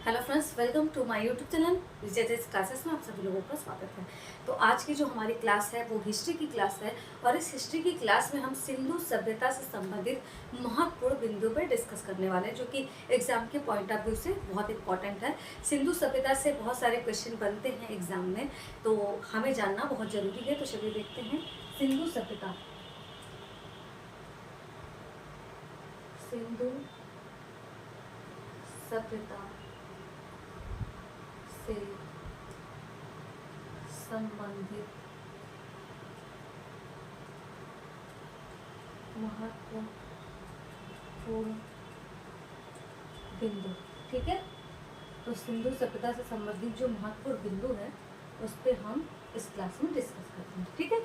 Hello friends, welcome to my YouTube channel Vijay's classes में आप सभी लोगों का स्वागत है। तो आज की जो हमारी क्लास है वो हिस्ट्री की क्लास है और इस हिस्ट्री की क्लास में हम सिंधु सभ्यता से संबंधित महत्वपूर्ण बिंदु पर डिस्कस करने वाले हैं, जो कि एग्जाम के पॉइंट ऑफ व्यू से बहुत इंपॉर्टेंट है। सिंधु सभ्यता से बहुत सारे क्वेश्चन बनते हैं एग्जाम में, तो हमें जानना बहुत जरूरी है। तो चलिए देखते हैं सिंधु सभ्यता। सिंधु सभ्यता से संबंधित महत्वपूर्ण बिंदु। ठीक है, तो सिंधु सभ्यता से संबंधित जो महत्वपूर्ण बिंदु है उस पर हम इस क्लास में डिस्कस करते हैं। ठीक है,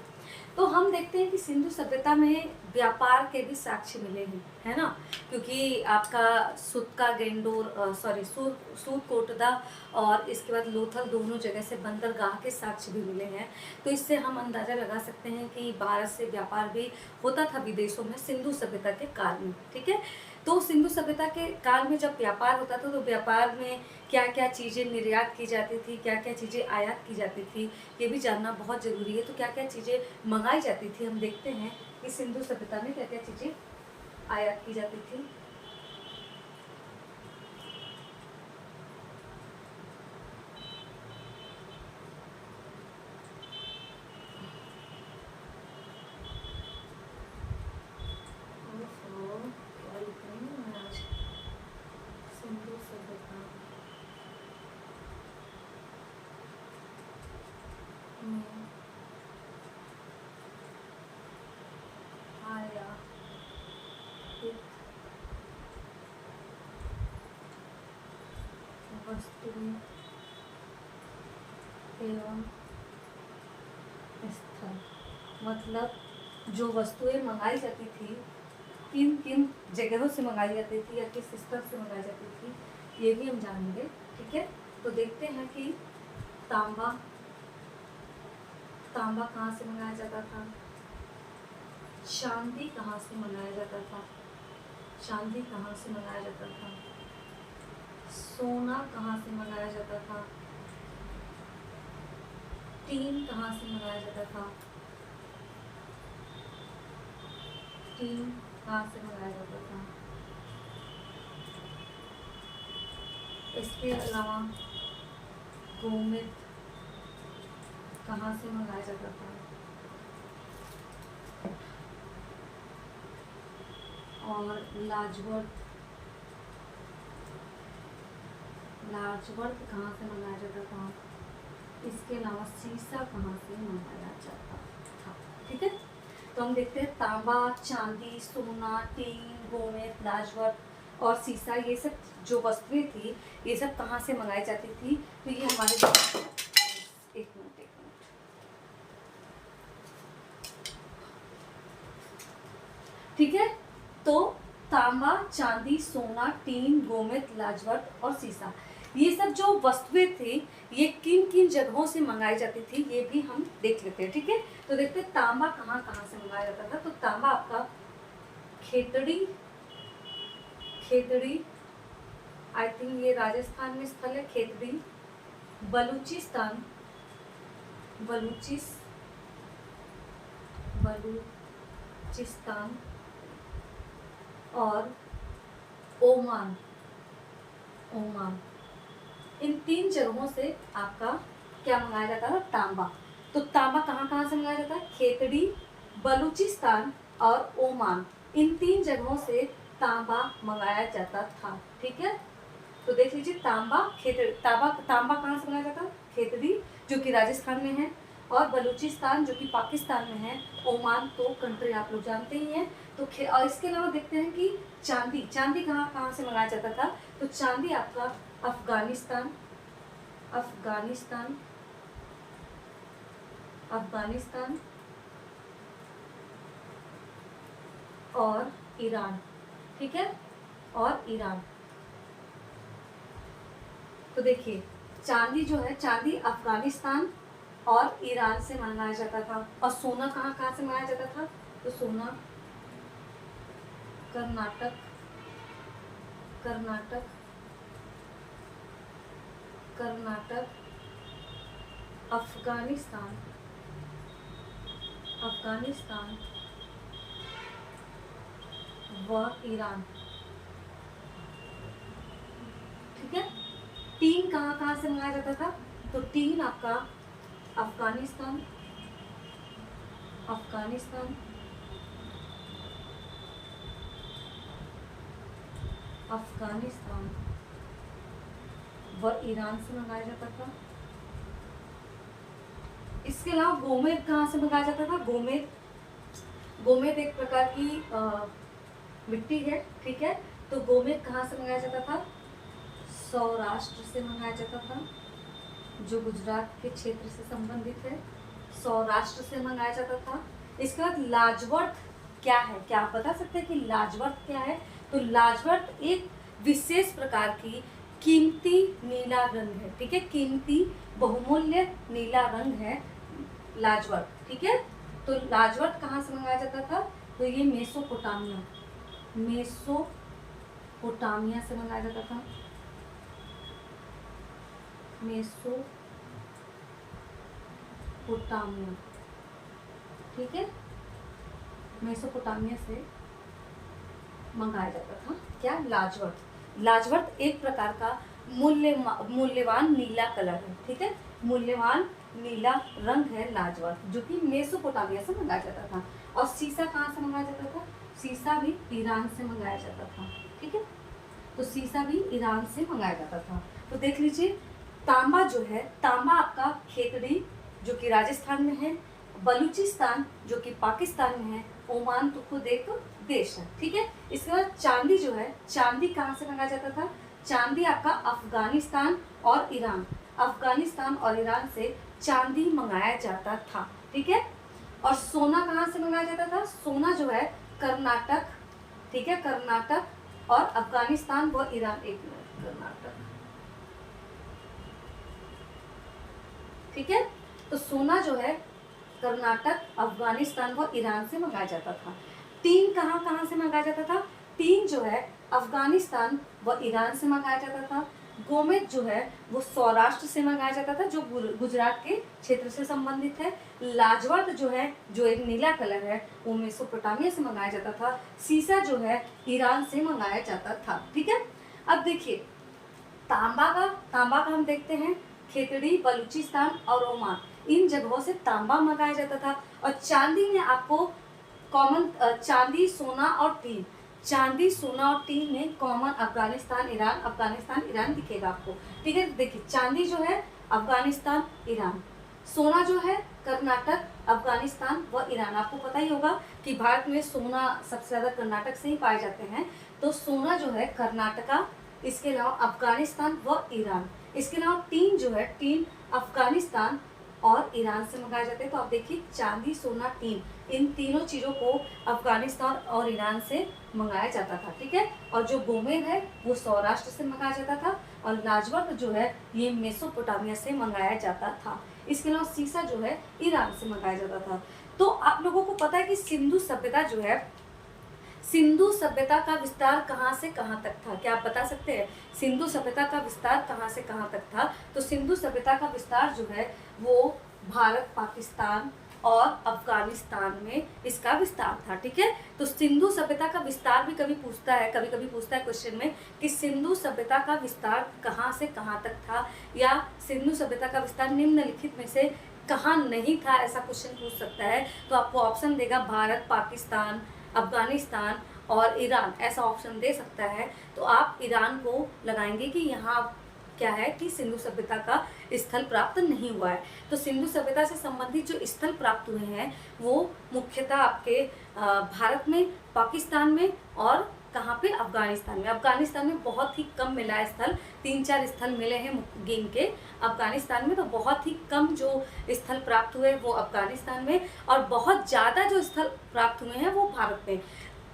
तो हम देखते हैं कि सिंधु सभ्यता में व्यापार के भी साक्ष्य मिले हैं, है ना, क्योंकि आपका सूतकोटदा और इसके बाद लोथल दोनों जगह से बंदरगाह के साक्ष्य भी मिले हैं। तो इससे हम अंदाजा लगा सकते हैं कि भारत से व्यापार भी होता था विदेशों में सिंधु सभ्यता के काल में। ठीक है, तो सिंधु सभ्यता के काल में जब व्यापार होता था तो व्यापार में क्या क्या चीज़ें निर्यात की जाती थी, क्या क्या चीज़ें आयात की जाती थी, ये भी जानना बहुत ज़रूरी है। तो क्या क्या चीज़ें मंगाई जाती थी, हम देखते हैं कि सिंधु सभ्यता में क्या क्या चीज़ें आयात की जाती थी। सिंधु सभ्यता में आयातित वस्तुएं एवं स्थल, मतलब जो वस्तुएं मंगाई जाती थी किन किन जगहों से मंगाई जाती थी या किस स्तर से मंगाई जाती थी, ये भी हम जानेंगे। ठीक है, तो देखते हैं कि तांबा तांबा कहाँ से मंगाया जाता था, चांदी कहाँ से मंगाया जाता था, चांदी कहाँ से मंगाया जाता था, सोना कहाँ से मंगाया जाता था, टीन कहाँ से मंगाया जाता था, टीन कहाँ से मंगाया जाता था। इसके अलावा गोमेद कहाँ से मंगाया जाता था, और लाजवर्त कहाँ से मंगाया जाता था। इसके अलावा सीसा कहाँ से मंगाया जाता था। ठीक है, तो हम देखते हैं तांबा, चांदी, सोना, टीन, गोमेद, लाजवर्त और सीसा, ये सब जो वस्तुएं थी ये सब कहाँ से मंगाई जाती थी। तो ये हमारे एक मिनट ठीक है, तो तांबा, चांदी, सोना, टीन, गोमेद, लाजवर्त और सीसा, ये सब जो वस्तुएं थी ये किन किन जगहों से मंगाई जाती थी ये भी हम देख लेते हैं। ठीक है, तो देखते हैं तांबा कहाँ कहाँ से मंगाया जाता था। तो तांबा आपका खेतड़ी आई थिंक ये राजस्थान में स्थल है, खेतड़ी, बलूचिस्तान और ओमान, इन तीन जगहों से आपका क्या मंगाया जाता था, तांबा। तो तांबा कहाँ कहाँ से मंगाया जाता है, खेतड़ी, बलूचिस्तान और ओमान, इन तीन जगहों से तांबा मंगाया जाता था। ठीक है, तो देख लीजिए तांबा कहाँ से मंगाया जाता है, खेतड़ी जो कि राजस्थान में है, और बलूचिस्तान जो कि पाकिस्तान में है, ओमान तो कंट्री आप लोग जानते ही हैं। तो और इसके अलावा देखते हैं कि चांदी कहाँ कहाँ से मंगाया जाता था। तो चांदी आपका अफगानिस्तान और ईरान। ठीक है, और ईरान। तो देखिए चांदी जो है, चांदी अफगानिस्तान और ईरान से मंगाया जाता था। और सोना कहाँ कहाँ से मंगाया जाता था, तो सोना कर्नाटक कर्नाटक, अफगानिस्तान, अफगानिस्तान व ईरान। ठीक है, टीन कहाँ कहाँ से मंगाया जाता था? तो टीन आपका अफगानिस्तान, अफगानिस्तान, अफगानिस्तान व ईरान से मंगाया जाता था। इसके अलावा गोमेद कहाँ से मंगाया जाता था? गोमेद, गोमेद एक प्रकार की मिट्टी है। ठीक है, तो गोमेद कहाँ से मंगाया जाता था? सौराष्ट्र से मंगाया जाता था, जो गुजरात के क्षेत्र से संबंधित है, सौराष्ट्र से मंगाया जाता था। इसके बाद लाजवर्त क्या है? क्या आप बता सकते हैं कि लाजवर्त क्या है? तो लाजवर्त एक विशेष प्रकार की कीमती नीला रंग है। ठीक है, कीमती बहुमूल्य नीला रंग है लाजवर्त। ठीक है, तो लाजवर्त कहाँ से मंगाया जाता था? तो ये मेसोपोटामिया, मेसोपोटामिया से मंगाया जाता था, मेसोपोटामिया। ठीक है, मेसोपोटामिया से मंगाया जाता था क्या? लाजवर्त। लाजवर्त एक प्रकार का मूल्यवान नीला कलर है। ठीक है, मूल्यवान नीला रंग है लाजवर्त, जो कि मेसोपोटामिया से मंगाया जाता था। और सीसा कहाँ से मंगाया जाता था? सीसा भी ईरान से मंगाया जाता था। ठीक है, तो सीसा भी ईरान से मंगाया जाता था। तो देख लीजिए, तांबा जो है, तांबा आपका खेतड़ी जो कि राजस्थान में है, बलूचिस्तान जो कि पाकिस्तान में है, ओमान तो खुद एक देश है। ठीक है, इसके बाद चांदी जो है, चांदी कहाँ से मंगाया जाता था? चांदी आपका अफगानिस्तान और ईरान, अफगानिस्तान और ईरान से चांदी मंगाया जाता था। ठीक है, और सोना कहाँ से मंगाया जाता था? सोना जो है कर्नाटक, ठीक है, कर्नाटक और अफगानिस्तान व ईरान, एक मिनट, कर्नाटक, ठीक है, तो सोना जो है कर्नाटक, अफगानिस्तान व ईरान से मंगाया जाता था। टीन कहाँ कहाँ से मंगाया जाता था? टीन जो है अफगानिस्तान व ईरान से मंगाया जाता था। गोमेद जो है वो सौराष्ट्र से मंगाया जाता था, जो गुजरात के क्षेत्र से संबंधित है। लाजवर्त जो है, जो एक नीला कलर है, वो मेसोपोटामिया से मंगाया जाता था। सीसा जो है ईरान से मंगाया जाता था। ठीक है, अब देखिए तांबा का हम देखते हैं, खेतड़ी, बलूचिस्तान और ओमान, इन जगहों से तांबा मंगाया जाता था। और चांदी में आपको कॉमन चांदी, सोना और टीन, चांदी, सोना और टीन में common Afghanistan, Iran, Afghanistan, Iran दिखेगा आपको। ठीक है, देखिए चांदी जो है अफगानिस्तान, ईरान, सोना जो है कर्नाटक, अफगानिस्तान व ईरान। आपको पता ही होगा कि भारत में सोना सबसे ज़्यादा कर्नाटक से ही पाए जाते हैं, तो सोना जो है कर्नाटका, इसके अलावा अफगानिस्तान व ईरान। इसके अलावा टीन जो है, टीन अफगानिस्तान और ईरान से मंगाए जाते हैं। तो आप देखिए चांदी, सोना, टीन, इन तीनों चीज़ों को अफगानिस्तान और ईरान से मंगाया जाता था। ठीक है, और जो गोमेद है वो सौराष्ट्र से मंगाया जाता था, और लाजवर्त जो है ये मेसोपोटामिया से मंगाया जाता था। इसके अलावा सीसा जो है ईरान से मंगाया जाता था। तो आप लोगों को पता है कि सिंधु सभ्यता जो है, सिंधु सभ्यता का विस्तार कहाँ से कहाँ तक था? क्या आप बता सकते हैं सिंधु सभ्यता का विस्तार कहाँ से कहाँ तक था? तो सिंधु सभ्यता का विस्तार जो है वो भारत, पाकिस्तान और अफगानिस्तान में इसका विस्तार था। ठीक है, तो सिंधु सभ्यता का विस्तार भी कभी पूछता है क्वेश्चन में कि सिंधु सभ्यता का विस्तार कहाँ से कहाँ तक था, या सिंधु सभ्यता का विस्तार निम्नलिखित में से कहाँ नहीं था, ऐसा क्वेश्चन पूछ सकता है। तो आपको ऑप्शन देगा भारत, पाकिस्तान, अफगानिस्तान और ईरान, ऐसा ऑप्शन दे सकता है। तो आप ईरान को लगाएंगे कि यहाँ क्या है कि सिंधु सभ्यता का स्थल प्राप्त नहीं हुआ है। तो सिंधु सभ्यता से संबंधित जो स्थल प्राप्त हुए हैं वो मुख्यतः आपके भारत में, पाकिस्तान में और कहाँ पे? अफगानिस्तान में। अफगानिस्तान में बहुत ही कम मिला है स्थल, 3-4 स्थल मिले हैं गिन के अफगानिस्तान में। तो बहुत ही कम जो स्थल प्राप्त हुए वो अफगानिस्तान में, और बहुत ज़्यादा जो स्थल प्राप्त हुए हैं वो भारत में।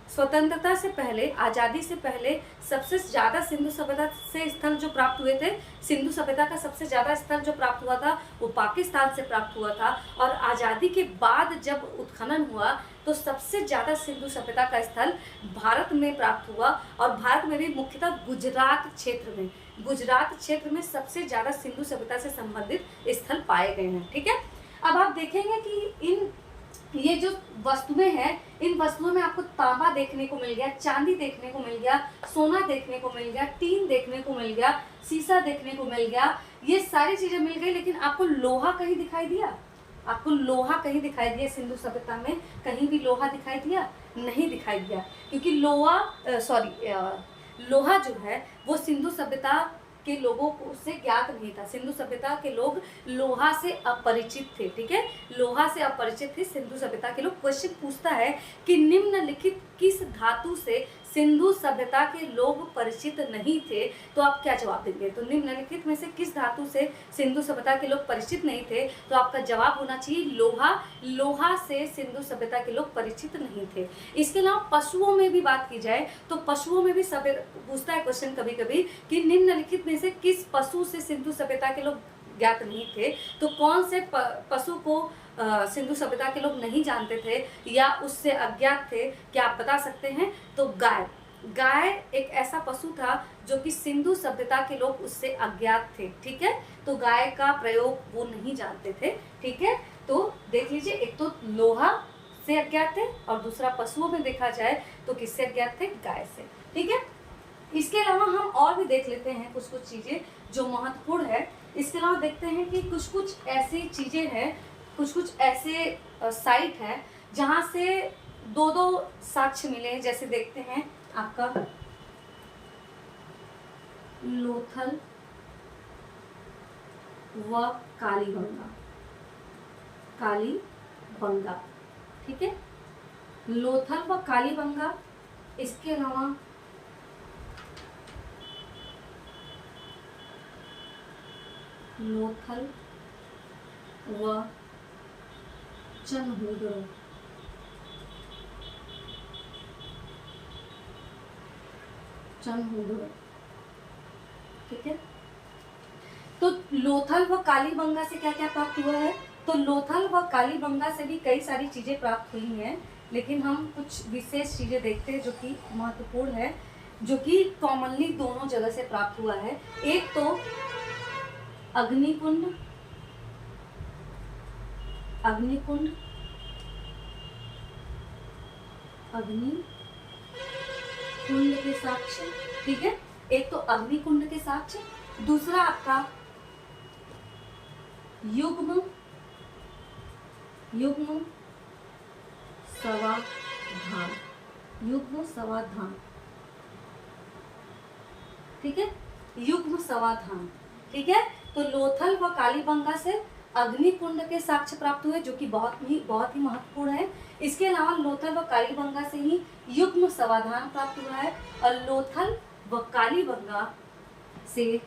स्वतंत्रता से पहले, आज़ादी से पहले सबसे ज़्यादा सिंधु सभ्यता से स्थल जो प्राप्त हुए थे, सिंधु सभ्यता का सबसे ज़्यादा स्थल जो प्राप्त हुआ था वो पाकिस्तान से प्राप्त हुआ था। और आज़ादी के बाद जब उत्खनन हुआ तो सबसे ज़्यादा सिंधु सभ्यता का स्थल भारत में प्राप्त हुआ, और भारत में भी मुख्यतः गुजरात क्षेत्र में सबसे ज़्यादा सिंधु सभ्यता से संबंधित स्थल पाए गए हैं। ठीक है, अब आप देखेंगे कि ये जो वस्तुएं हैं, इन वस्तुओं में आपको तांबा देखने को मिल गया, चांदी देखने को मिल गया, सोना देखने को मिल गया, टीन देखने को मिल गया, शीशा देखने को मिल गया, ये सारी चीजें मिल गई। लेकिन आपको लोहा कहीं दिखाई दिया? आपको लोहा कहीं दिखाई दिया? सिंधु सभ्यता में कहीं भी लोहा दिखाई दिया? नहीं दिखाई दिया, क्योंकि लोहा जो है वो सिंधु सभ्यता के लोगों को से ज्ञात नहीं था। सिंधु सभ्यता के लोग लोहा से अपरिचित थे। ठीक है, लोहा से अपरिचित थे सिंधु सभ्यता के लोग। क्वेश्चन पूछता है कि निम्नलिखित किस धातु से सिंधु सभ्यता के लोग परिचित नहीं थे, तो आप क्या जवाब देंगे? तो निम्नलिखित में से किस धातु से सिंधु सभ्यता के लोग परिचित नहीं थे, तो आपका जवाब होना चाहिए लोहा। लोहा से सिंधु सभ्यता के लोग परिचित नहीं थे। इसके अलावा पशुओं में भी बात की जाए तो पशुओं में भी पूछता है क्वेश्चन कभी कभी कि निम्नलिखित में से किस पशु से सिंधु सभ्यता के लोग ज्ञात नहीं थे, तो कौन से पशु को सिंधु सभ्यता के लोग नहीं जानते थे या उससे अज्ञात थे, क्या आप बता सकते हैं? तो गाय एक ऐसा पशु था जो कि सिंधु सभ्यता के लोग उससे अज्ञात थे। ठीक है, तो गाय का प्रयोग वो नहीं जानते थे। ठीक है, तो देख लीजिए, एक तो लोहा से अज्ञात थे और दूसरा पशुओं में देखा जाए तो किससे अज्ञात थे? गाय से। ठीक है, इसके अलावा हम और भी देख लेते हैं कुछ चीज़ें जो महत्वपूर्ण है। इसके अलावा देखते हैं कि कुछ ऐसी चीज़ें हैं, कुछ ऐसे साइट हैं जहाँ से दो साक्ष्य मिले हैं। जैसे देखते हैं आपका लोथल व कालीबंगा। ठीक है, लोथल व कालीबंगा। इसके अलावा लोथल व चनहूदरो। ठीक है, तो लोथल व कालीबंगा से क्या क्या प्राप्त हुआ है? तो लोथल व कालीबंगा से भी कई सारी चीजें प्राप्त हुई हैं, लेकिन हम कुछ विशेष चीजें देखते हैं जो कि महत्वपूर्ण है, जो कि कॉमनली दोनों जगह से प्राप्त हुआ है। एक तो अग्निकुंड के साक्ष्य। ठीक है, एक तो अग्निकुंड के साक्ष्य, दूसरा आपका युग्म सवाधान। ठीक है, युग्म सवाधान। ठीक है, तो लोथल व कालीबंगा से अग्निकुंड के साक्ष्य प्राप्त हुए, जो कि बहुत ही महत्वपूर्ण है। इसके अलावा लोथल व कालीबंगा से ही युग्म समाधान प्राप्त हुआ है, और लोथल व कालीबंगा से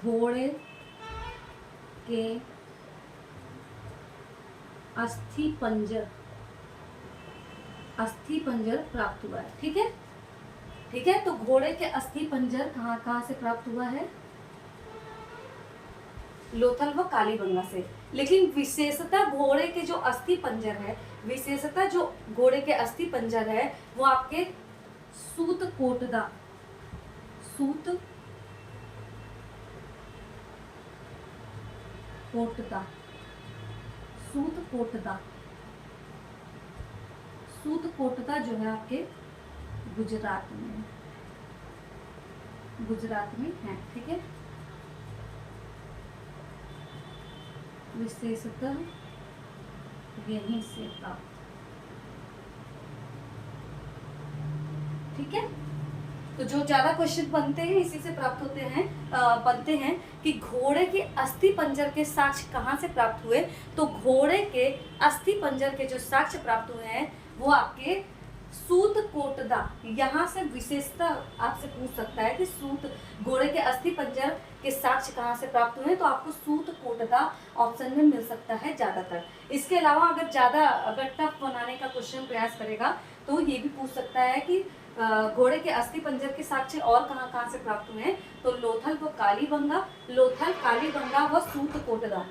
घोड़े के अस्थि पंजर प्राप्त हुआ है। ठीक है, तो घोड़े के अस्थि पंजर कहाँ से प्राप्त हुआ है? लोथल व कालीबंगा से। लेकिन विशेषता घोड़े के जो अस्थि पंजर है, वो आपके सूतकोटदा जो है आपके गुजरात में है। ठीक है, विशेषतः यहीं से प्राप्त। ठीक है, तो जो ज्यादा क्वेश्चन बनते हैं इसी से प्राप्त बनते हैं कि घोड़े के अस्थि पंजर के साक्ष्य कहाँ से प्राप्त हुए? तो घोड़े के अस्थि पंजर के जो साक्ष्य प्राप्त हुए हैं वो आपके सूत कोटदा, यहाँ से विशेषता आपसे पूछ सकता है कि सूत घोड़े के अस्थि पंजर के साक्ष्य कहाँ से प्राप्त हुए, तो आपको सूत कोटदा ऑप्शन में मिल सकता है ज़्यादातर। इसके अलावा अगर टफ बनाने का क्वेश्चन प्रयास करेगा तो ये भी पूछ सकता है कि घोड़े के अस्थि पंजर के साक्ष्य और कहाँ कहाँ से प्राप्त हुए हैं, तो लोथल व कालीबंगा व सूत कोटदा।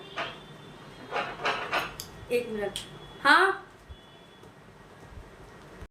एक मिनट, हाँ